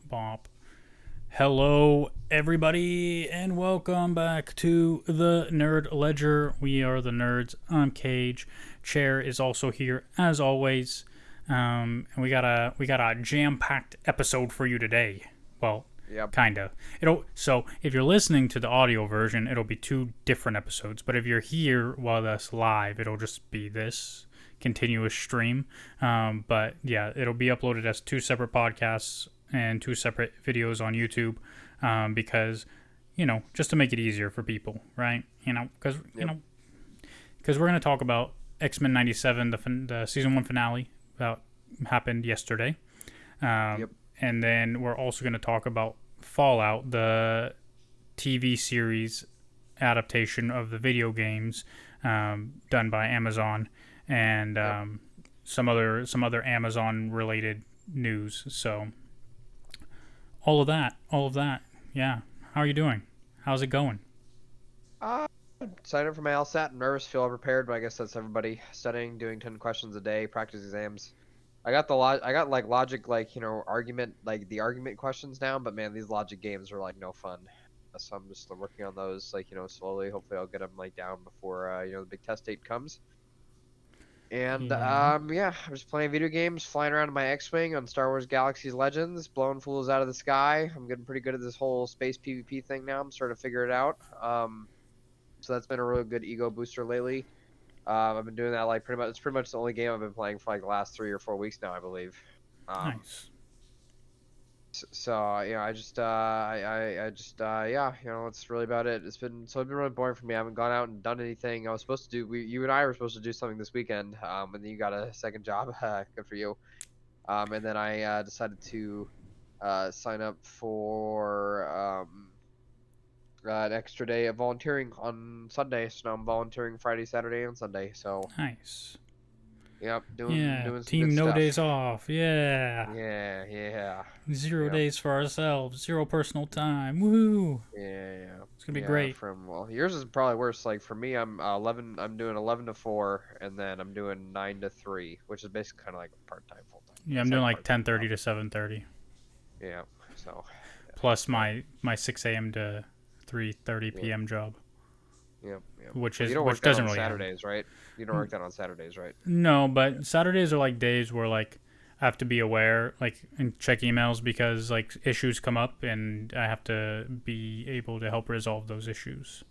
Bop. Hello, everybody, and welcome back to the Nerd Ledger. We are the nerds. I'm Cage. Chair is also here as always, and we got a jam-packed episode for you today. Well, Yep. kinda. So if you're listening to the audio version, it'll be two different episodes. But if you're here while that's live, it'll just be this continuous stream. But yeah, it'll be uploaded as two separate podcasts and two separate videos on YouTube, because just to make it easier for people, right? Because Yep. we're gonna talk about X-Men '97, the season one finale that happened yesterday. Yep. And then we're also going to talk about Fallout, the TV series adaptation of the video games, done by Amazon, and Yep. some other Amazon related news. So all of that. Yeah. How are you doing? How's it going? Uh, Sign up for my LSAT. I'm nervous, feel prepared, but I guess that's everybody studying, doing 10 questions a day, practice exams. I got like logic, argument, like the argument questions down, but man, these logic games are like no fun. So I'm just working on those, slowly. Hopefully, I'll get them like down before the big test date comes. And Yeah. yeah, I'm just playing video games, flying around in my X-wing on Star Wars Galaxy's Legends, blowing fools out of the sky. I'm getting pretty good at this whole space PvP thing now. I'm starting to figure it out. So that's been a really good ego booster lately. I've been doing that like pretty much. It's pretty much the only game I've been playing for like the last 3 or 4 weeks now, I believe. Nice. So I just yeah, that's really about it. It's been really boring for me. I haven't gone out and done anything. I was supposed to do. You and I were supposed to do something this weekend. And then you got a second job. Good for you. And then I decided to sign up for an extra day of volunteering on Sunday. So now I'm volunteering Friday, Saturday, and Sunday. So Nice. yep, Yeah. doing some good Team no days stuff. off. Yeah. Yeah, yeah, 0 days for ourselves. Zero personal time. Woohoo. yeah, It's gonna be yeah. great. Yours is probably worse. Like for me, I'm 11. I'm doing 11 to 4, and then I'm doing 9 to 3, which is basically kind of like a part time, full time. Yeah, I'm It's doing like a like part time 10:30 job. to 7:30, Yeah. So plus yeah, my 6 a.m. to 3:30 yeah, p.m. job, yeah. which But you is don't work which that doesn't on really end. Saturdays, right? You don't work that on Saturdays, right? No, but Saturdays are like days where like I have to be aware, like, and check emails because like issues come up and I have to be able to help resolve those issues.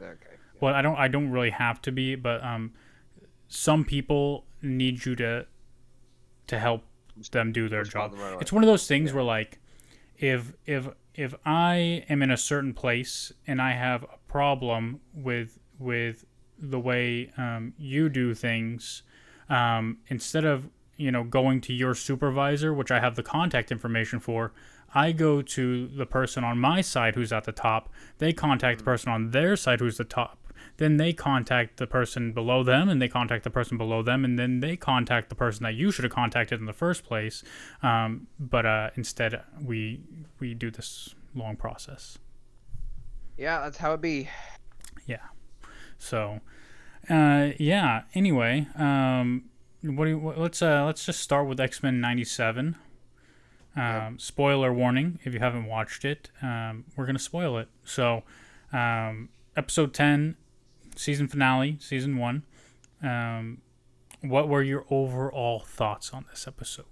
Okay. Yeah. Well, I don't really have to be, but some people need you to help them do their Respond job. them right away. It's one of those things Yeah. where like if I am in a certain place and I have a problem with the way you do things, instead of going to your supervisor, which I have the contact information for, I go to the person on my side who's at the top. They contact the Mm. person on their side who's the top. Then they contact the person below them, and they contact the person below them, and then they contact the person that you should have contacted in the first place. But instead, we do this long process. Yeah, that's how it be. Yeah. So, yeah. Anyway, let's just start with X-Men '97. Yep. Spoiler warning: if you haven't watched it, we're gonna spoil it. So, episode 10, season finale, season one. What were your overall thoughts on this episode?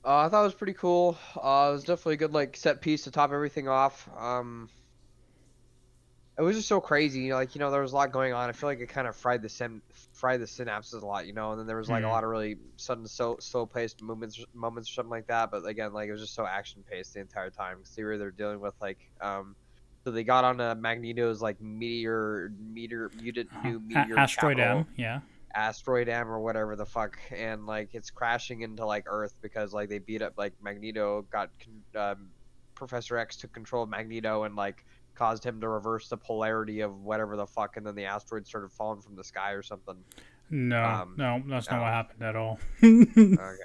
I thought it was pretty cool. It was definitely a good like set piece to top everything off. It was just so crazy, there was a lot going on. I feel like it kind of fried the synapses a lot, and then there was like a Hmm. lot of really sudden, slow paced moments or something like that. But again, like it was just so action paced the entire time because they're dealing with so they got on Magneto's like mutant new meteor Asteroid capital M, yeah. asteroid M or whatever the fuck, and like it's crashing into like Earth because like they beat up like Magneto got Professor X took control of Magneto and like caused him to reverse the polarity of whatever the fuck, and then the asteroid started falling from the sky or something. No, Um, no, that's not what oh, happened at all. okay.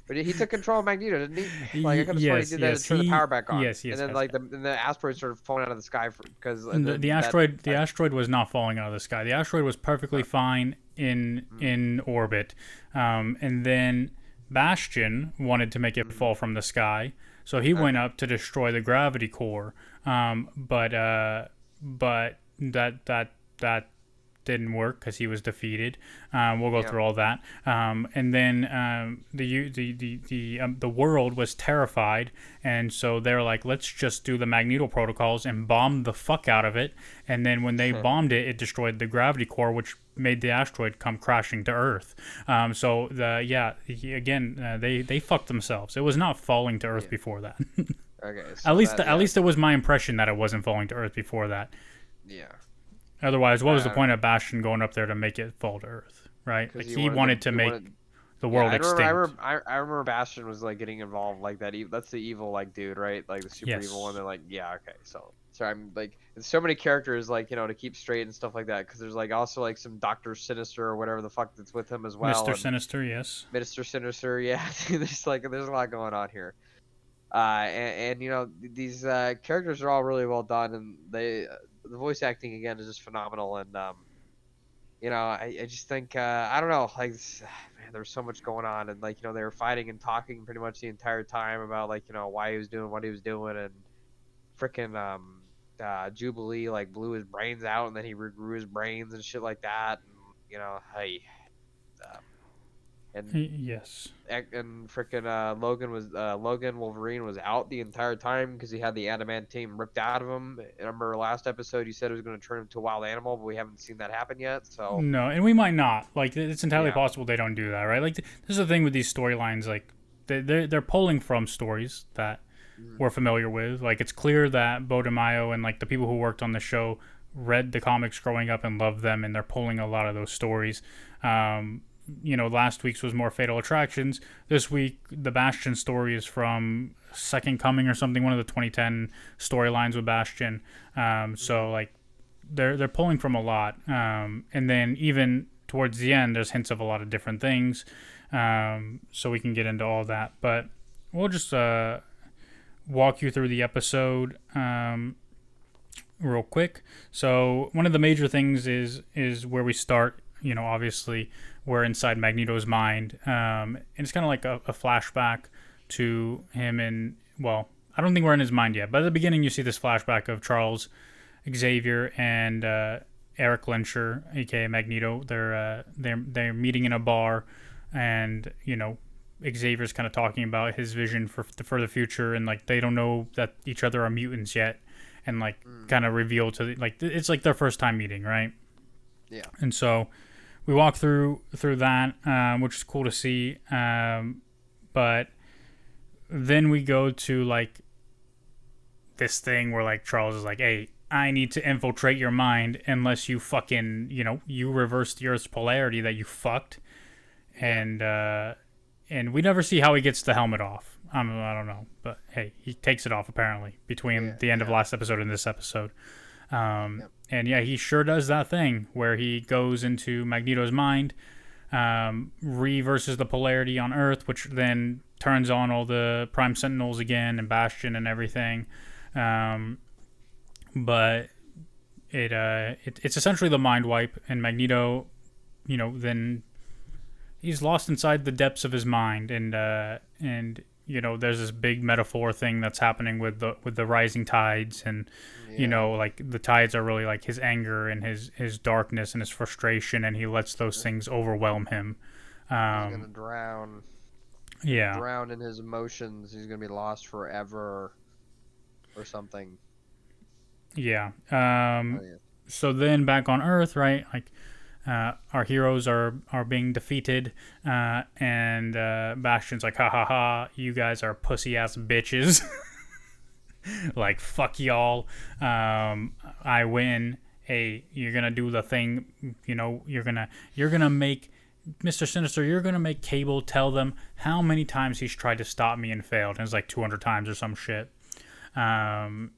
But he took control of Magneto, didn't he? Like I could have sworn he Yes, did that to yes, turn the power back on, yes, and yes, then yes. like the asteroid started falling out of the sky because The that. asteroid was not falling out of the sky. The asteroid was perfectly Uh, fine in mm, in orbit, and then Bastion wanted to make it fall from the sky, so he went Okay. up to destroy the gravity core. But that didn't work because he was defeated. We'll go Yeah. through all that, and then the world was terrified, and so they're like, let's just do the Magneto protocols and bomb the fuck out of it. And then when they bombed it, it destroyed the gravity core, which made the asteroid come crashing to Earth. So they fucked themselves. It was not falling to Earth Yeah. before that. Okay. At So least that, at yeah. least it was my impression that it wasn't falling to Earth before that. Yeah. Otherwise, what was the Uh, point of Bastion going up there to make it fall to Earth, right? Like because he wanted to he make wanted. the Yeah, world extinct. I remember Bastion was like getting involved like that. That's the evil like dude, right? Like the super evil one. Yes, They're like, yeah, okay. So I'm like, there's so many characters like to keep straight and stuff like that. Because there's like also like some Doctor Sinister or whatever the fuck that's with him as well, Mr. and Sinister. Yes. Minister Sinister. Yeah, there's a lot going on here. And these characters are all really well done, and the voice acting again is just phenomenal. And I just think I don't know, like man, there was so much going on, and like they were fighting and talking pretty much the entire time about like why he was doing what he was doing, and freaking Jubilee like blew his brains out, and then he regrew his brains and shit like that, and hey, um, and Yes. and freaking Logan Wolverine was out the entire time because he had the adamantium ripped out of him. I remember last episode you said it was going to turn him to a wild animal, but we haven't seen that happen yet. So No, and we might not. Like it's entirely yeah. possible they don't do that, right? Like this is the thing with these storylines. Like they're pulling from stories that Mhm. we're familiar with. Like it's clear that Bo DeMaio and like the people who worked on the show read the comics growing up and loved them, and they're pulling a lot of those stories. Last week's was more Fatal Attractions. This week, the Bastion story is from Second Coming or something, one of the 2010 storylines with Bastion. So like they're pulling from a lot, and then even towards the end, there's hints of a lot of different things. So we can get into all that, but we'll just walk you through the episode real quick. So one of the major things is where we start. Obviously we're inside Magneto's mind, and it's kind of like a flashback to him. And well, I don't think we're in his mind yet, but at the beginning you see this flashback of Charles Xavier and Eric Lyncher, aka Magneto. They're meeting in a bar, and Xavier's kind of talking about his vision for the future, and like they don't know that each other are mutants yet, and like kind of reveal like it's like their first time meeting, right? Yeah. And so we walk through that, which is cool to see. But then we go to like this thing where like Charles is like, "Hey, I need to infiltrate your mind unless you fucking you reverse the Earth's polarity that you fucked." And we never see how he gets the helmet off. I don't know, but hey, he takes it off apparently between the end of last episode and this episode. And yeah, he sure does that thing where he goes into Magneto's mind, reverses the polarity on Earth, which then turns on all the Prime Sentinels again and Bastion and everything. But it's essentially the mind wipe, and Magneto, then he's lost inside the depths of his mind, and there's this big metaphor thing that's happening with the rising tides, and like the tides are really like his anger and his darkness and his frustration, and he lets those things overwhelm him. He's gonna drown Yeah. in his emotions. He's gonna be lost forever or something. Yeah. Oh, yeah. So then back on Earth, right? Like our heroes are being defeated, and Bastion's like, ha ha ha, you guys are pussy ass bitches. Like fuck y'all. I win. Hey, you're gonna do the thing. You're gonna make Mr. Sinister. You're gonna make Cable tell them how many times he's tried to stop me and failed. And it's like 200 times or some shit. And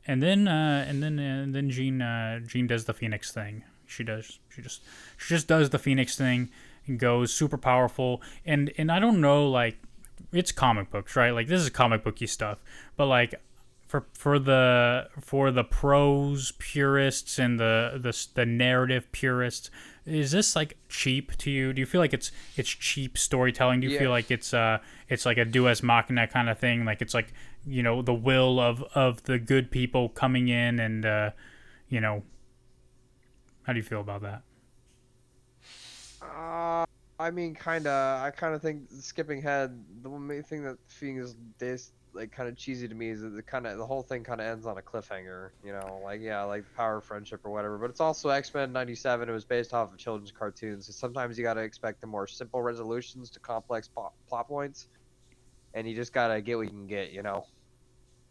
then Jean does the Phoenix thing. She just does the Phoenix thing and goes super powerful. And I don't know, like, it's comic books, right? Like, this is comic booky stuff, but like for the prose purists and the narrative purists, is this like cheap to you? Do you feel like it's cheap storytelling? Do you Yeah. feel like it's like a Deus Machina kind of thing? Like it's like, the will of the good people coming in, and you know how do you feel about that? Uh, I mean, kinda. I kind of think skipping ahead. The main thing that feels this like kind of cheesy to me is that the whole thing kind of ends on a cliffhanger. Like yeah, like the power of friendship or whatever. But it's also X-Men '97. It was based off of children's cartoons, so sometimes you gotta expect the more simple resolutions to complex plot points, and you just gotta get what you can get.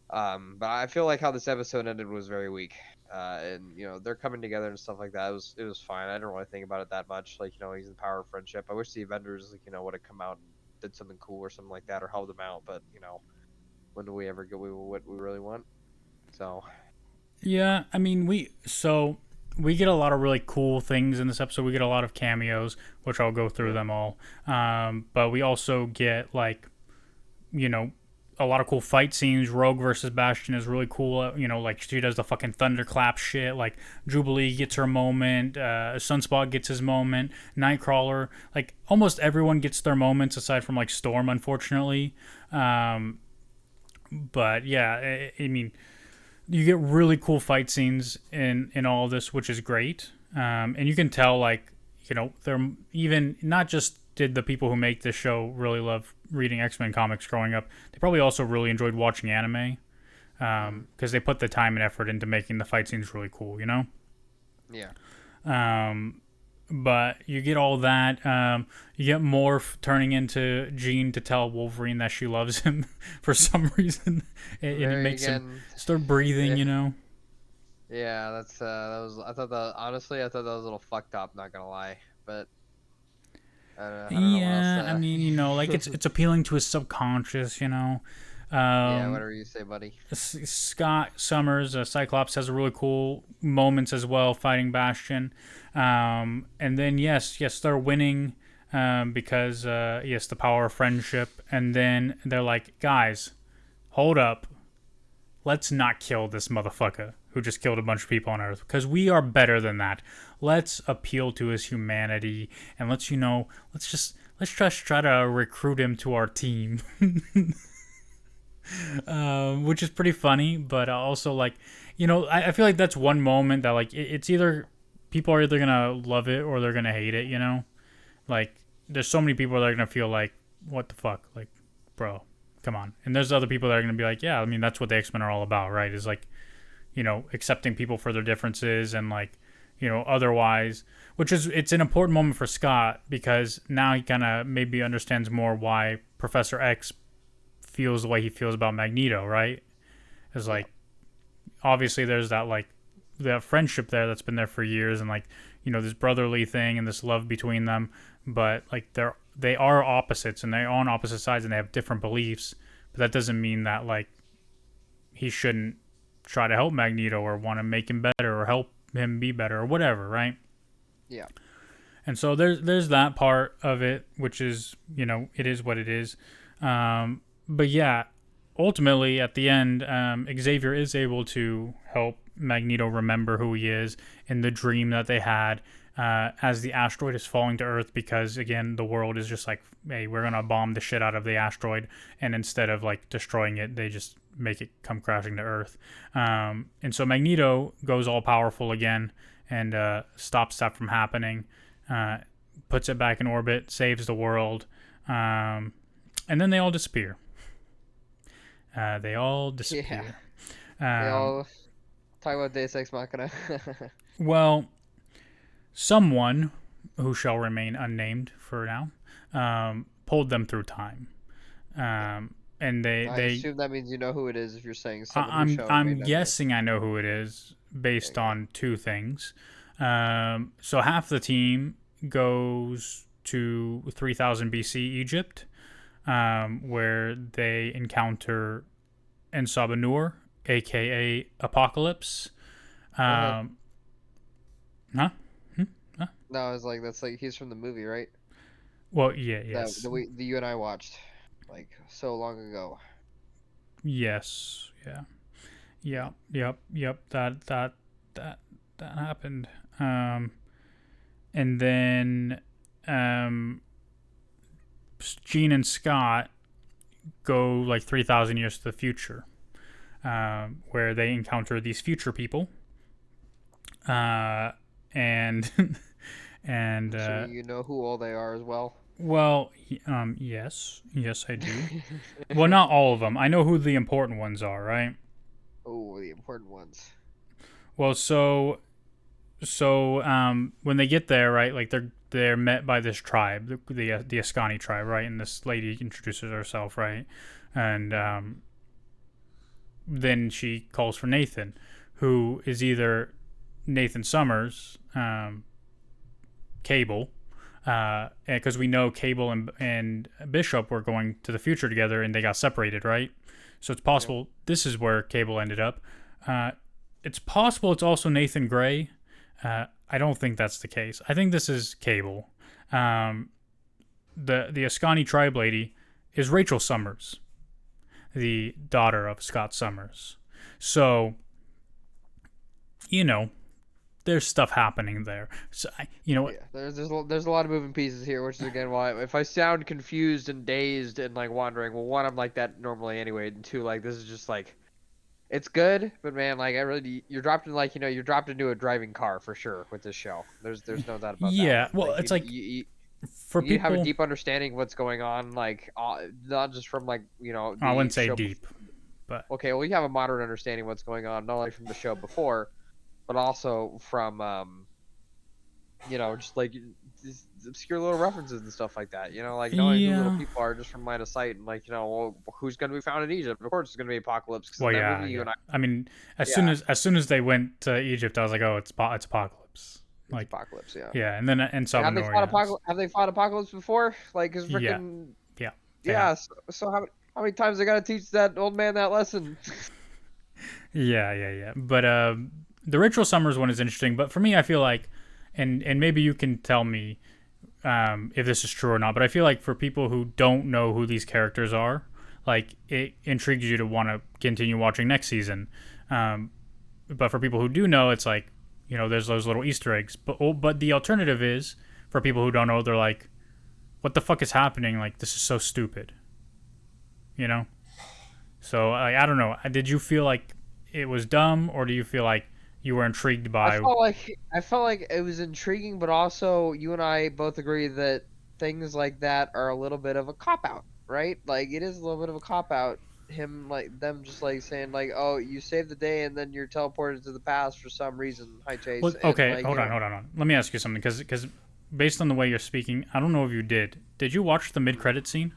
But I feel like how this episode ended was very weak. And they're coming together and stuff like that. It was fine. I didn't really think about it that much. Like using the power of friendship. I wish the Avengers would have come out and did something cool or something like that, or helped them out. But when do we ever get what we really want? So Yeah, I mean, we get a lot of really cool things in this episode. We get a lot of cameos, which I'll go through yeah, them all. But we also get like, you know a lot of cool fight scenes. Rogue versus Bastion is really cool. Like she does the fucking thunderclap shit. Like Jubilee gets her moment. Sunspot gets his moment. Nightcrawler, like almost everyone gets their moments aside from like Storm, unfortunately. But yeah, I mean, you get really cool fight scenes in all of this, which is great. And you can tell, like, they're even not just did the people who make this show really love reading X-Men comics growing up, they probably also really enjoyed watching anime, mm, because they put the time and effort into making the fight scenes really cool. yeah, Um, but you get all that. You get Morph turning into Jean to tell Wolverine that she loves him for some reason, and it very makes him again. start breathing. Yeah, yeah. That was. I thought that honestly, I thought that was a little fucked up. Not gonna lie, but I don't know what else Yeah, I to. mean, like it's appealing to his subconscious. Yeah, Um, whatever you say, buddy. Scott Summers, Cyclops, has a really cool moments as well fighting Bastion. And then yes, they're winning, because yes, the power of friendship. And then they're like, guys, hold up, let's not kill this motherfucker who just killed a bunch of people on Earth, because we are better than that. Let's appeal to his humanity, and let's just try to recruit him to our team. Which is pretty funny, but also like, I feel like that's one moment that like it's either people are either gonna love it or they're gonna hate it. Like there's so many people that are gonna feel like, what the fuck, like, bro, come on. And there's other people that are gonna be like, yeah, I mean that's what the X-Men are all about, right? Is like, accepting people for their differences, and like, otherwise, which is, it's an important moment for Scott, because now he kind of maybe understands more why Professor X feels the way he feels about Magneto, right? It's Yeah. like, obviously there's that like that friendship there that's been there for years, and like, this brotherly thing and this love between them, but like they are opposites, and they're on opposite sides, and they have different beliefs, but that doesn't mean that like he shouldn't try to help Magneto or want to make him better or help him be better or whatever, right? Yeah. And so there's that part of it, which is, it is what it is. But yeah, ultimately at the end, Xavier is able to help Magneto remember who he is in the dream that they had, as the asteroid is falling to Earth, because again the world is just like, hey, we're gonna bomb the shit out of the asteroid, and instead of like destroying it, they just make it come crashing to Earth. And so Magneto goes all powerful again, and stops that from happening, uh, puts it back in orbit, saves the world, and then they all disappear. They all Yeah. disappear. They Um, all talk about Deus Ex Machina. well, someone who shall remain unnamed for now, pulled them through time, and they I they assume that means you know who it is if you're saying I, someone who I'm shall I'm remain unnamed. guessing I know who it is There based you go. on two things. So half the team goes to 3000 BC Egypt, where they encounter Ensabanur, aka Apocalypse. Uh huh. Um, huh? Hmm? Huh? No, I was like, that's like he's from the movie, right? Well, yeah, That yes, the you and I watched like so long ago. yes, yeah. Yep. That that happened. And then um, Gene and Scott go like 3,000 years to the future, where they encounter these future people, and and Assuming you know who all they are as well. well, yes, I do. Well, not all of them. I know who the important ones are, right? Oh, the important ones. Well, when they get there, right, like they're met by this tribe, the Ascani tribe, right, and this lady introduces herself, right, and then she calls for Nathan, who is either Nathan Summers, Cable, because we know Cable and Bishop were going to the future together, and they got separated, right? So it's possible this is where Cable ended up. It's possible it's also Nathan Gray. I don't think that's the case. I think this is Cable. The Ascani tribe lady is Rachel Summers, the daughter of Scott Summers. So, there's stuff happening there. So, Yeah, there's a lot of moving pieces here, which is again why if I sound confused and dazed and like wandering, well, one, I'm like that normally anyway, and two, like this is just like it's good, but man, like I really you're dropped in like you're dropped into a driving car for sure with this show. There's no doubt about that yeah, one. well, Like it's like for you need to have a people. deep understanding of what's going on, like not just from like I the wouldn't say show. deep, but Okay, well you have a moderate understanding of what's going on, not only from the show before, but also from just like these obscure little references and stuff like that. Like knowing who little yeah. people are just from line of sight, and like well, who's going to be found in Egypt? Of course, it's going to be Apocalypse because in Well, that yeah, movie, you yeah. and I, I mean, yeah, as soon as they went to Egypt, I was like, oh, it's Apocalypse. it's Like, Apocalypse, yeah. yeah, and then in Have they Salvador, fought yeah, Apocalypse? Have they fought Apocalypse before? Like, cause yeah, freaking yeah, they have. yeah. So how many times I got to teach that old man that lesson? Yeah. But the Ritual Summers one is interesting. But for me, I feel like, and maybe you can tell me if this is true or not. But I feel like for people who don't know who these characters are, like it intrigues you to want to continue watching next season. But for people who do know, it's like there's those little Easter eggs. But the alternative is for people who don't know, they're like, what the fuck is happening? Like this is so stupid. You know. So I don't know. Did you feel like it was dumb, or do you feel like you were intrigued by? I felt like it was intriguing, but also you and I both agree that things like that are a little bit of a cop out, right? Like it is a little bit of a cop out. Him like them just like saying like, oh, you saved the day and then you're teleported to the past for some reason. Hi Chase, Well, and okay, like hold on. Let me ask you something, because based on the way you're speaking, I don't know if you did. Did you watch the mid-credit scene?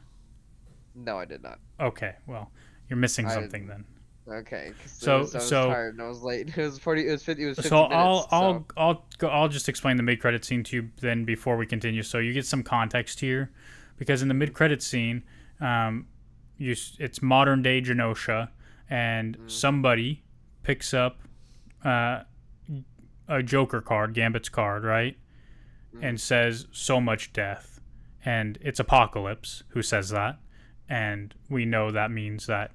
no, I did not. Okay, well, you're missing I something then. Okay, because So I was so tired and I was late. It was 40. It was 50 so minutes. So I'll just explain the mid-credit scene to you then before we continue, so you get some context here, because in the mid-credit scene, it's modern day Genosha, and somebody picks up a Joker card, Gambit's card, right, and says so much death, and it's Apocalypse who says that, and we know that means that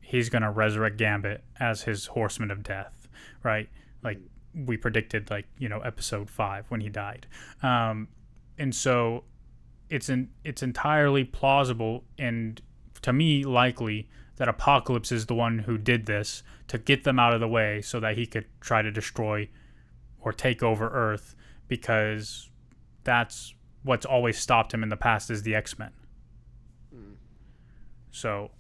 he's gonna resurrect Gambit as his Horseman of Death, right? Like we predicted, like episode 5 when he died, and so it's entirely plausible and to me likely that Apocalypse is the one who did this to get them out of the way so that he could try to destroy or take over Earth, because that's what's always stopped him in the past is the X-Men. So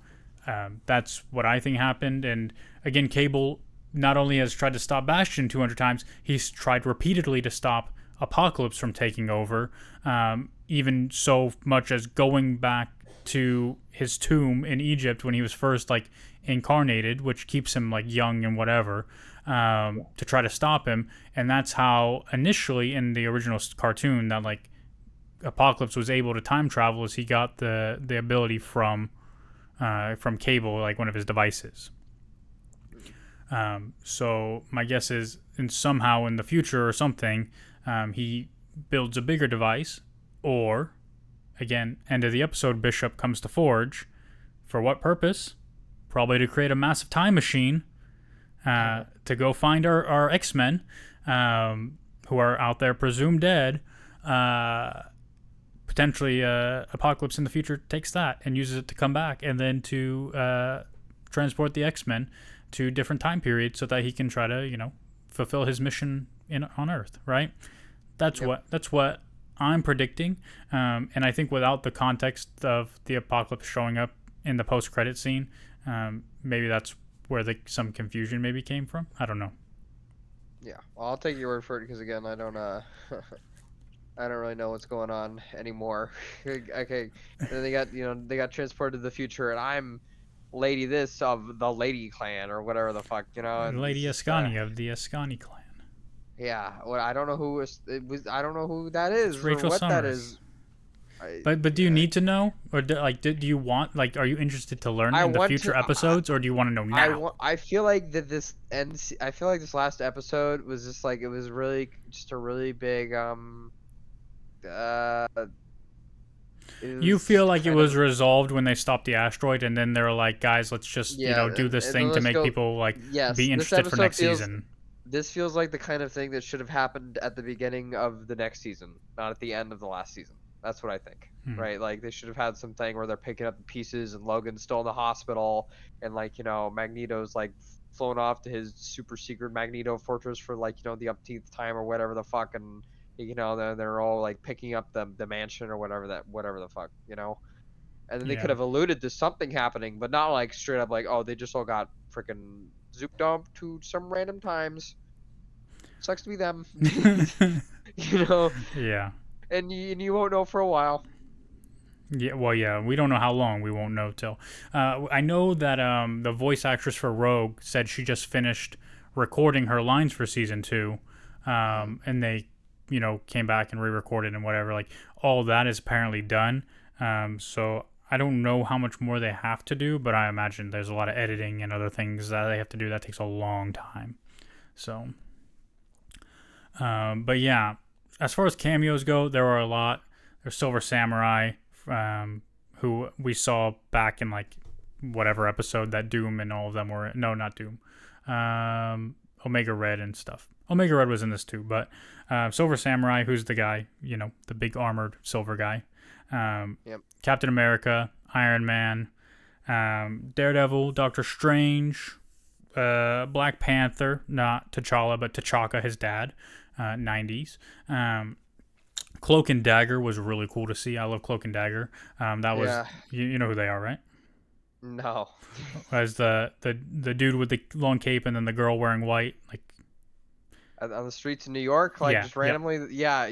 that's what I think happened. And again, Cable not only has tried to stop Bastion 200 times, he's tried repeatedly to stop Apocalypse from taking over, even so much as going back to his tomb in Egypt when he was first like incarnated, which keeps him like young and whatever, to try to stop him. And that's how initially in the original cartoon that like Apocalypse was able to time travel, is he got the ability from Cable, like one of his devices. So my guess is, and somehow in the future or something, he builds a bigger device, or again, end of the episode, Bishop comes to Forge. For what purpose? Probably to create a massive time machine, to go find our X-Men, who are out there presumed dead. Potentially, Apocalypse in the future takes that and uses it to come back, and then to transport the X-Men to different time periods so that he can try to, fulfill his mission on Earth. Right? That's what I'm predicting. And I think without the context of the Apocalypse showing up in the post-credit scene, maybe that's where some confusion maybe came from. I don't know. Yeah, well, I'll take your word for it because again, I don't I don't really know what's going on anymore. Okay, and then they got transported to the future, and I'm Lady this of the Lady Clan or whatever the fuck, and Lady Ascani of the Ascani clan. Yeah, well, I don't know who I don't know who that is It's Rachel or what Summers. that is. But do you need to know, or do you want, are you interested to learn in the future episodes, or do you want to know now? I feel like that I feel like this last episode was just like it was really just a really big You feel like it was resolved when they stopped the asteroid, and then they were like, guys, let's just do this thing to make people be interested for next season. This feels like the kind of thing that should have happened at the beginning of the next season, not at the end of the last season. That's what I think, right? Like they should have had something where they're picking up the pieces, and Logan's still in the hospital, and Magneto's flown off to his super secret Magneto fortress for the upteenth time or whatever the fuck, and they're all picking up the mansion or whatever the fuck, and then they could have alluded to something happening, but not straight up oh, they just all got freaking zoop dumped to some random times. Sucks to be them. Yeah. And you won't know for a while. Yeah, well, yeah, we don't know how long. We won't know till. I know that the voice actress for Rogue said she just finished recording her lines for season 2, and they, came back and re-recorded and whatever. All that is apparently done. So I don't know how much more they have to do, but I imagine there's a lot of editing and other things that they have to do. That takes a long time. So, but yeah. As far as cameos go, there were a lot. There's Silver Samurai, who we saw back in whatever episode that Doom and all of them were. No, not Doom. Omega Red and stuff. Omega Red was in this too, but Silver Samurai, who's the guy, the big armored silver guy. Yep. Captain America, Iron Man, Daredevil, Doctor Strange, Black Panther, not T'Challa, but T'Chaka, his dad. 90s. Cloak and Dagger was really cool to see. I love Cloak and Dagger. That was you know who they are, right? No. As the dude with the long cape and then the girl wearing white, on the streets of New York, just randomly. Yeah.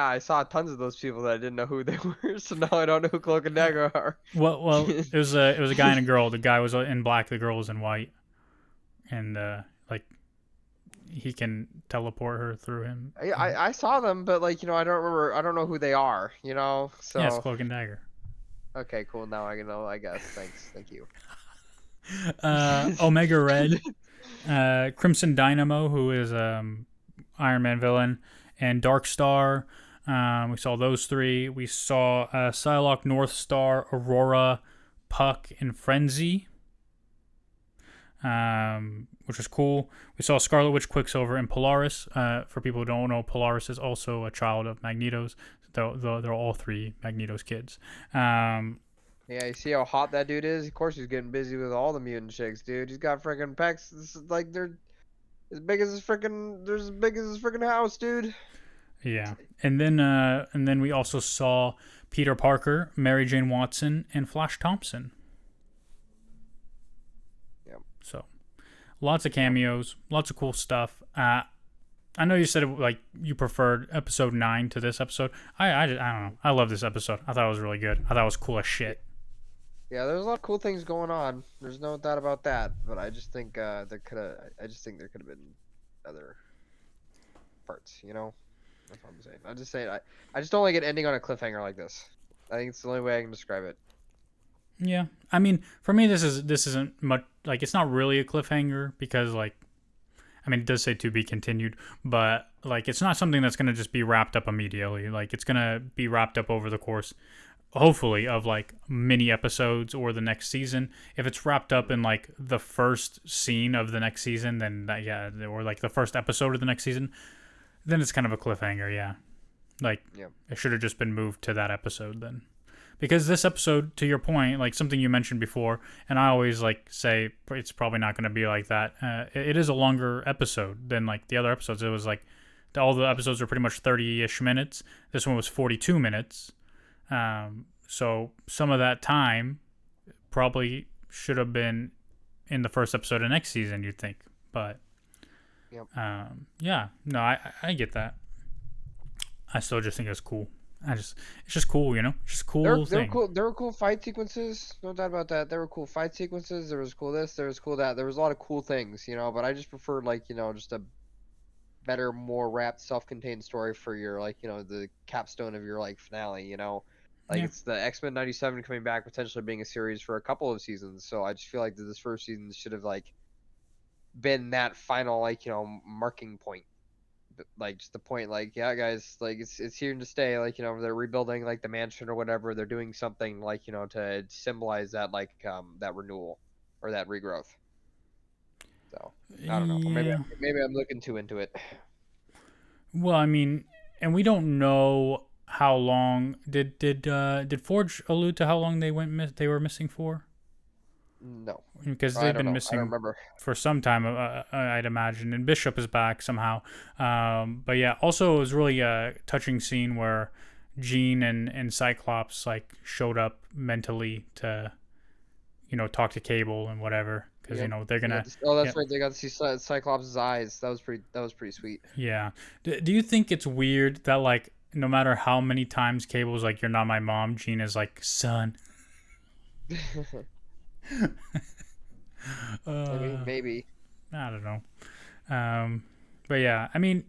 I saw tons of those people that I didn't know who they were, so now I don't know who Cloak and Dagger are. Well, it was a guy and a girl. The guy was in black, the girl was in white, and he can teleport her through him. I saw them, but I don't remember. I don't know who they are. So yeah, it's Cloak and Dagger. Okay, cool. Now I know. I guess. Thank you. Omega Red, Crimson Dynamo, who is Iron Man villain, and Dark Star. We saw those 3. We saw Psylocke, North Star, Aurora, Puck, and Frenzy. Which was cool. We saw Scarlet Witch, Quicksilver, and Polaris. For people who don't know, Polaris is also a child of Magneto's. They're all 3 Magneto's kids. Yeah, you see how hot that dude is? Of course he's getting busy with all the mutant chicks, dude. He's got freaking pecs. This is they're as big as his freaking house, dude. Yeah. And then we also saw Peter Parker, Mary Jane Watson, and Flash Thompson. Yep. So lots of cameos, lots of cool stuff. I know you said you preferred episode 9 to this episode. I don't know. I love this episode. I thought it was really good. I thought it was cool as shit. Yeah, there's a lot of cool things going on. There's no doubt about that. But I just think there could have been other parts. That's what I'm saying. I'm just saying. I just don't like it ending on a cliffhanger like this. I think it's the only way I can describe it. Yeah, I mean, for me, this isn't much. It's not really a cliffhanger because it does say to be continued, but it's not something that's gonna just be wrapped up immediately. It's gonna be wrapped up over the course hopefully, of like mini episodes or the next season. If it's wrapped up in like the first scene of the next season, then that, yeah, or like the first episode of the next season, then it's kind of a cliffhanger. Yeah, like Yeah. it should have just been moved to that episode then. Because this episode, to your point, like something you mentioned before, and I always like say it's probably not going to be like that. It is a longer episode than like the other episodes. It was like all the episodes are pretty much 30-ish minutes. This one was 42 minutes. So some of that time probably should have been in the first episode of next season, you'd think. But Yep. yeah, no, I get that. I still just think it's cool. It's just cool, you know? It's just a There, cool there were thing. cool. There were cool fight sequences. No doubt about that. There were cool fight sequences. There was cool this. There was cool that. There was a lot of cool things, But I just preferred like just a better, more wrapped, self-contained story for your like the capstone of your like finale. Like Yeah. it's the X-Men '97 coming back, potentially being a series for a couple of seasons. So I just feel like that this first season should have like been that final like marking point. Like just the point like yeah guys like it's here to stay like they're rebuilding like the mansion or whatever, they're doing something like to symbolize that like that renewal or that regrowth. So I don't know, or maybe Yeah. maybe I'm looking too into it. Well, I mean, and we don't know how long did Forge allude to how long they were missing for? No, Because I they've don't been know, I don't missing remember. for some time, I'd imagine. And Bishop is back somehow. But yeah, also it was really a touching scene where Jean and Cyclops like showed up mentally to talk to Cable and whatever, because Yep, they're they got gonna. to, oh Yeah, that's right, they got to see Cyclops' eyes. That was pretty sweet. yeah. Do you think it's weird that like no matter how many times Cable's like you're not my mom, Jean is like son? I mean, Uh, maybe. I don't know. But yeah, I mean,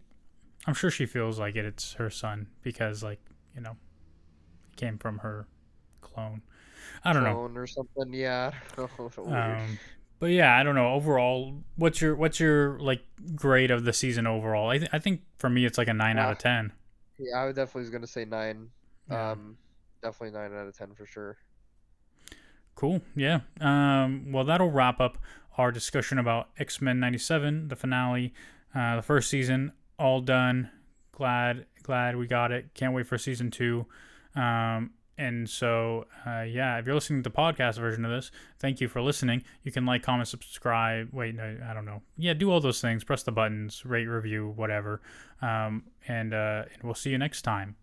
I'm sure she feels like it's her son because like it came from her clone. I don't know. Clone or something, yeah. Weird. Um, but yeah, I don't know. Overall, what's your like grade of the season overall? I think for me it's like a 9 out of 10. Yeah, I would definitely was gonna say 9. Yeah. Definitely 9 out of 10 for sure. Cool. Yeah. Well, that'll wrap up our discussion about X-Men '97, the finale, the first season, all done. Glad we got it. Can't wait for season 2. And so, yeah, if you're listening to the podcast version of this, thank you for listening. You can like, comment, subscribe. Wait, no, I don't know. Yeah, do all those things. Press the buttons, rate, review, whatever. And we'll see you next time.